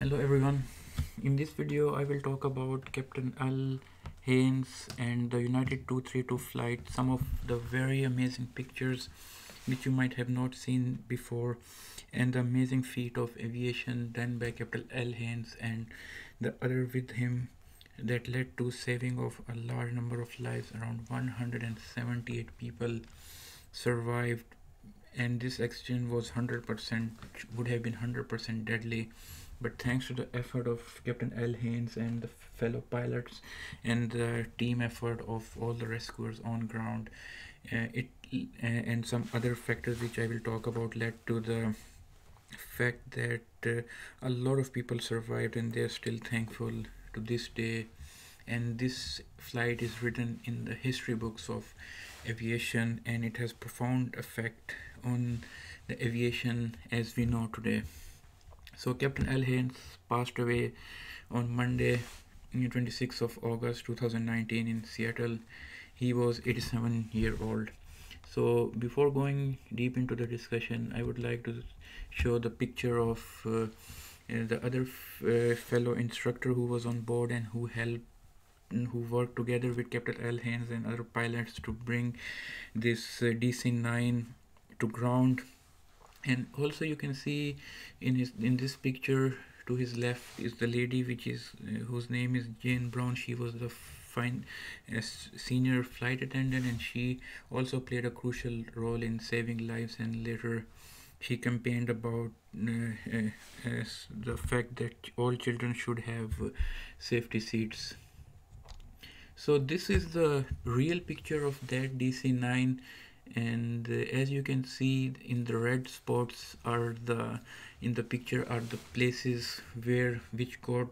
Hello everyone. In this video I will talk about Captain Haynes and the United 232 flight, some of the very amazing pictures which you might have not seen before, and the amazing feat of aviation done by Captain Haynes and the other with him that led to saving of a large number of lives. Around 178 people survived, and this accident was 100%, would have been 100% deadly, but thanks to the effort of Captain Haynes and the fellow pilots and the team effort of all the rescuers on ground, it and some other factors which I will talk about led to the fact that a lot of people survived, and they are still thankful to this day. And this flight is written in the history books of aviation, and it has profound effect on the aviation as we know today. So Captain Haynes passed away on Monday, 26th of August 2019 in Seattle. He was 87-year-old. So before going deep into the discussion, I would like to show the picture of the other fellow instructor who was on board and who worked together with Captain Haynes and other pilots to bring this DC-9 to ground. And also you can see in this picture to his left is the lady whose name is Jane Brown. She was the senior flight attendant, and she also played a crucial role in saving lives, and later she campaigned about the fact that all children should have safety seats. So this is the real picture of that DC-9, and as you can see in the red spots in the picture are the places which got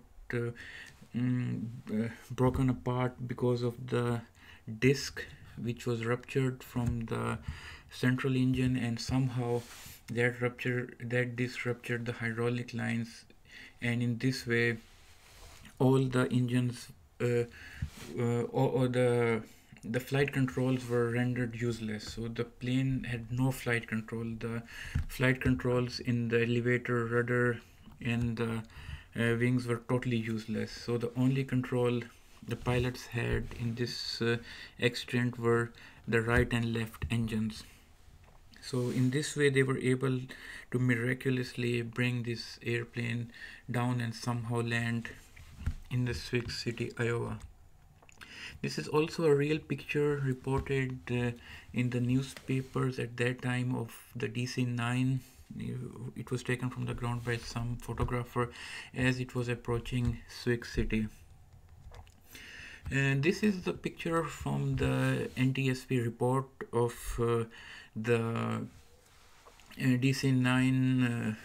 broken apart because of the disc which was ruptured from the central engine, and somehow that disc ruptured the hydraulic lines, and in this way all the engines or the flight controls were rendered useless. So the plane had no flight control. The flight controls in the elevator, rudder, and the wings were totally useless. So the only control the pilots had in this accident were the right and left engines. So in this way they were able to miraculously bring this airplane down and somehow land in the Sioux City, Iowa. This is also a real picture reported in the newspapers at that time of the DC-9. It was taken from the ground by some photographer as it was approaching Sioux City. And this is the picture from the NTSB report of the DC-9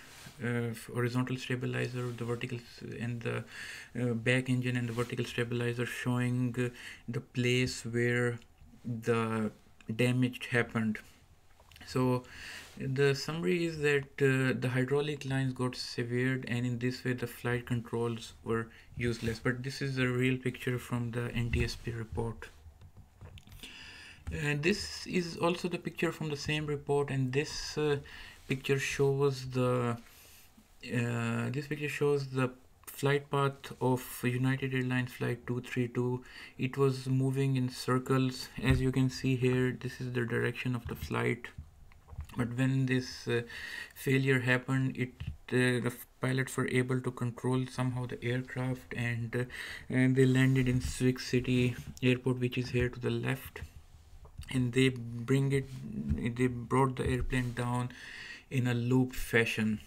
horizontal stabilizer, the vertical and the back engine and the vertical stabilizer, showing the place where the damage happened. So the summary is that the hydraulic lines got severed, and in this way the flight controls were useless. But this is a real picture from the NTSB report. And this is also the picture from the same report, and this picture shows the flight path of United Airlines flight 232. It was moving in circles. As you can see here, this is the direction of the flight. But when this failure happened, the pilots were able to control somehow the aircraft, and they landed in Sioux City Airport, which is here to the left. And they brought the airplane down in a loop fashion,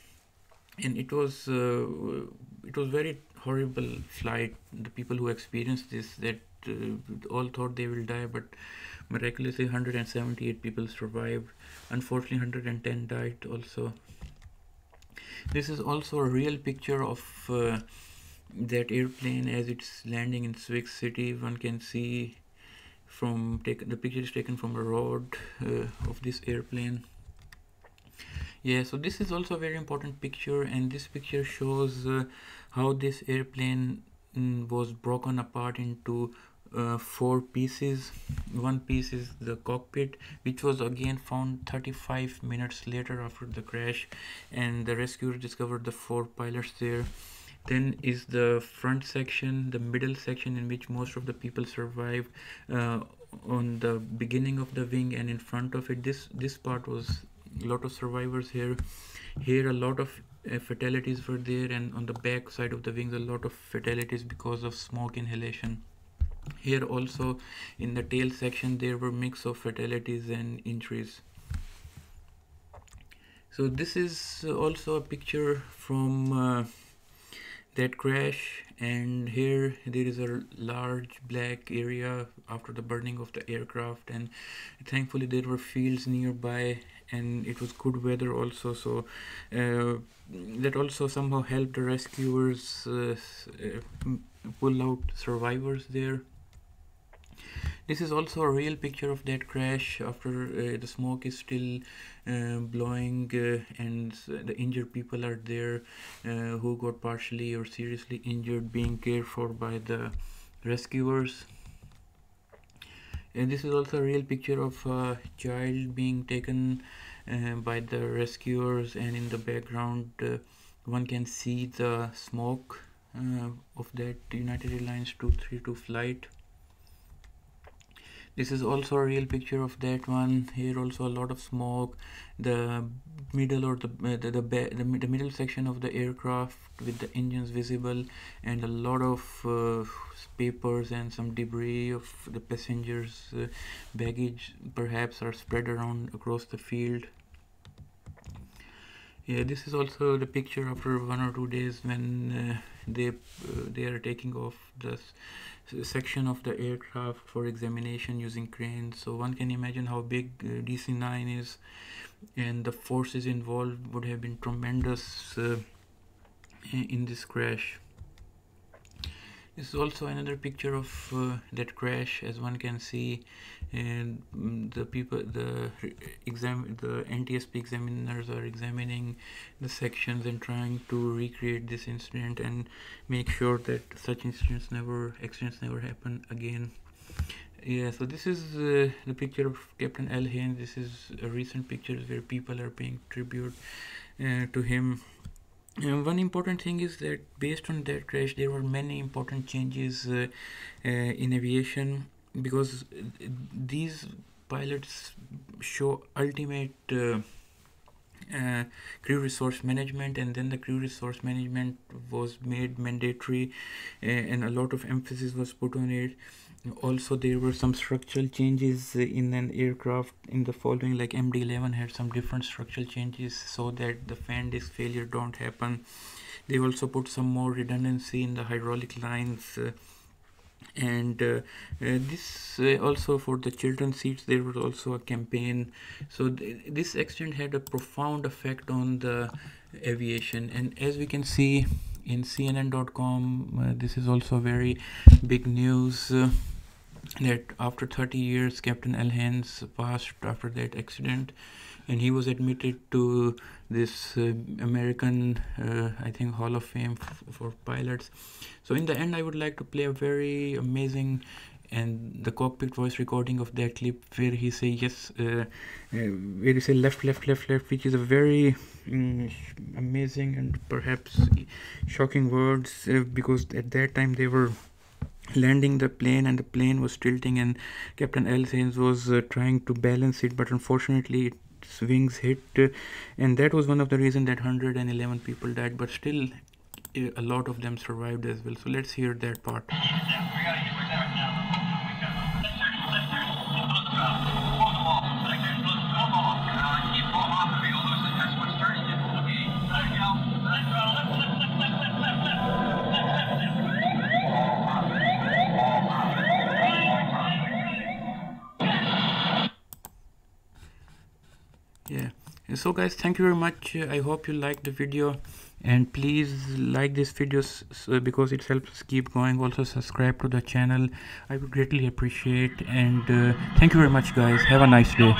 and it was very horrible flight. The people who experienced this, that all thought they will die, but miraculously 178 people survived. Unfortunately 110 died also. This is also a real picture of that airplane as it's landing in Sioux City. One can see the picture is taken from a road of this airplane. Yeah, so this is also a very important picture, and this picture shows how this airplane was broken apart into 4 pieces. One piece is the cockpit, which was again found 35 minutes later after the crash, and the rescuers discovered the 4 pilots there. Then is the front section, the middle section, in which most of the people survive on the beginning of the wing and in front of it. This part was a lot of survivors here. Here a lot of fatalities were there, and on the back side of the wings a lot of fatalities because of smoke inhalation. Here also in the tail section there were mix of fatalities and injuries. So this is also a picture from that crash, and here there is a large black area after the burning of the aircraft, and thankfully there were fields nearby and it was good weather also, so that also somehow helped the rescuers pull out survivors there. This is also a real picture of that crash after the smoke is still blowing and the injured people are there who got partially or seriously injured, being cared for by the rescuers. And this is also a real picture of a child being taken by the rescuers, and in the background one can see the smoke of that United Airlines 232 flight. This is also a real picture of that one. Here also a lot of smoke. The middle or the middle section of the aircraft with the engines visible, and a lot of papers and some debris of the passengers' baggage perhaps are spread around across the field. Yeah, this is also the picture after 1 or 2 days when they are taking off the section of the aircraft for examination using cranes. So one can imagine how big DC-9 is, and the forces involved would have been tremendous in this crash. This is also another picture of that crash. As one can see, and the NTSB examiners are examining the sections and trying to recreate this incident and make sure that such accidents never happen again. Yeah, so this is the picture of Captain L. Haynes. This is a recent picture where people are paying tribute to him. One important thing is that based on that crash there were many important changes in aviation, because these pilots show ultimate crew resource management, and then the crew resource management was made mandatory and a lot of emphasis was put on it. Also there were some structural changes in an aircraft in the following, like MD-11 had some different structural changes so that the fan disc failure don't happen. They also put some more redundancy in the hydraulic lines, and this also for the children's seats there was also a campaign. So this accident had a profound effect on the aviation, and as we can see in CNN.com, this is also very big news that after 30 years Captain L. Haynes passed after that accident, and he was admitted to this American I think Hall of Fame for pilots. So in the end I would like to play a very amazing and the cockpit voice recording of that clip where he say yes, where he say left, which is a very amazing and perhaps shocking words, because at that time they were landing the plane and the plane was tilting, and Captain L. Haynes was trying to balance it, but unfortunately its wings hit, and that was one of the reasons that 111 people died, but still a lot of them survived as well. So let's hear that part. Yeah, so guys, thank you very much. I hope you liked the video, and please like this video because it helps us keep going. Also subscribe to the channel, I would greatly appreciate, and thank you very much guys. Have a nice day.